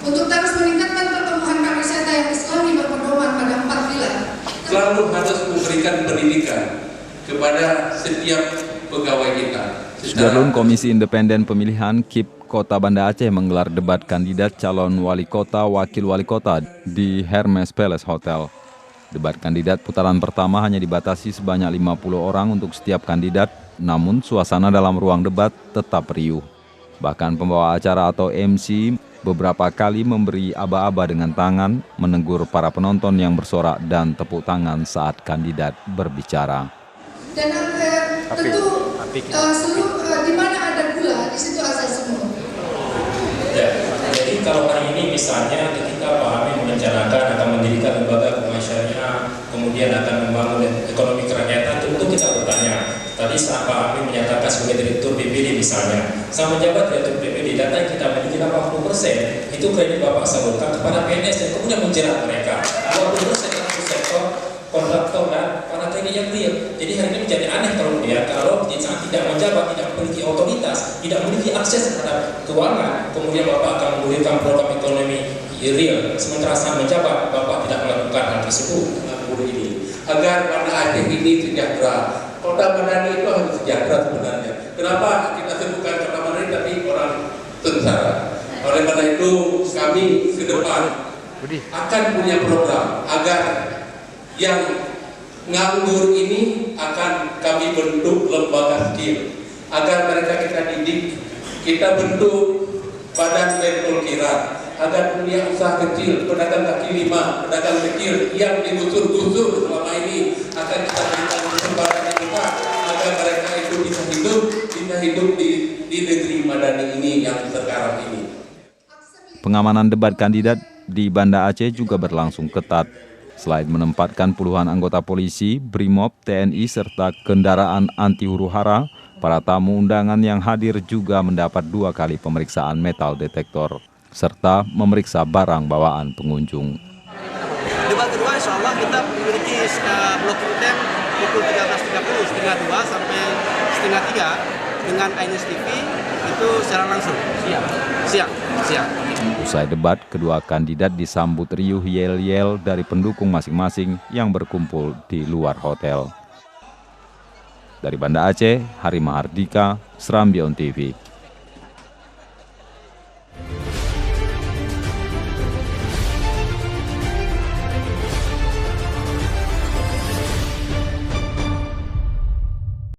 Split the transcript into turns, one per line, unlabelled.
untuk terus meningkatkan pertumbuhan pariwisata yang islami berpedoman pada 4 pilar.
Selalu harus memberikan pendidikan kepada setiap pegawai kita.
Sudarlun Komisi Independen Pemilihan KIP Kota Banda Aceh menggelar debat kandidat calon wali kota wakil wali kota di Hermes Palace Hotel. Debat kandidat putaran pertama hanya dibatasi sebanyak 50 orang untuk setiap kandidat, namun suasana dalam ruang debat tetap riuh. Bahkan pembawa acara atau MC beberapa kali memberi aba-aba dengan tangan, menegur para penonton yang bersorak dan tepuk tangan saat kandidat berbicara.
Dan tentu seluruh di mana ada gula, di situ asal semua.
Ya, jadi kalau hari ini misalnya ketika Pak Amin merencanakan akan mendirikan lembaga keuangan syariah, kemudian akan membangun ekonomi kerakyatan, tentu kita bertanya. Tadi saat Pak Amin menyatakan sebagai direktur BPD misalnya, saat menjabat direktur BPD, data yang kita miliki 80% itu kredit Bapak salurkan kepada PNS dan kemudian menjerat mereka. 20% itu sektor kontraktor dan para TNI yang real. Jadi hari ini menjadi aneh kalau saat tidak menjabat, tidak memiliki otoritas, tidak memiliki akses terhadap keuangan, kemudian Bapak akan menggulirkan program ekonomi real. Sementara saat menjabat, Bapak tidak melakukan hal tersebut.
Ini agar Banda Aceh ini sejahtera. Kota Banda itu harus sejahtera sebenarnya. Kenapa kita sebutkan Kota Banda tapi orang sengsara? Oleh karena itu kami ke depan akan punya program agar yang nganggur ini akan kami bentuk lembaga skill agar mereka kita didik, kita bentuk badan level kira agar punya usaha kecil, pedagang kaki lima, pedagang kecil yang digusur-gusur selama ini akan kita berikan kesempatan kita agar mereka itu bisa hidup di negeri madani ini yang sekarang ini.
Pengamanan debat kandidat di Banda Aceh juga berlangsung ketat. Selain menempatkan puluhan anggota polisi, BRIMOB, TNI, serta kendaraan anti huru-hara, para tamu undangan yang hadir juga mendapat 2 kali pemeriksaan metal detektor, serta memeriksa barang bawaan pengunjung.
Debat kedua insya Allah kita memiliki blok rutin pukul 13.30, setengah 2 sampai setengah 3 dengan Ainis TV itu secara langsung. Siang.
Usai debat, kedua kandidat disambut riuh yel-yel dari pendukung masing-masing yang berkumpul di luar hotel. Dari Banda Aceh, Hari Mahardika, Serambi On TV.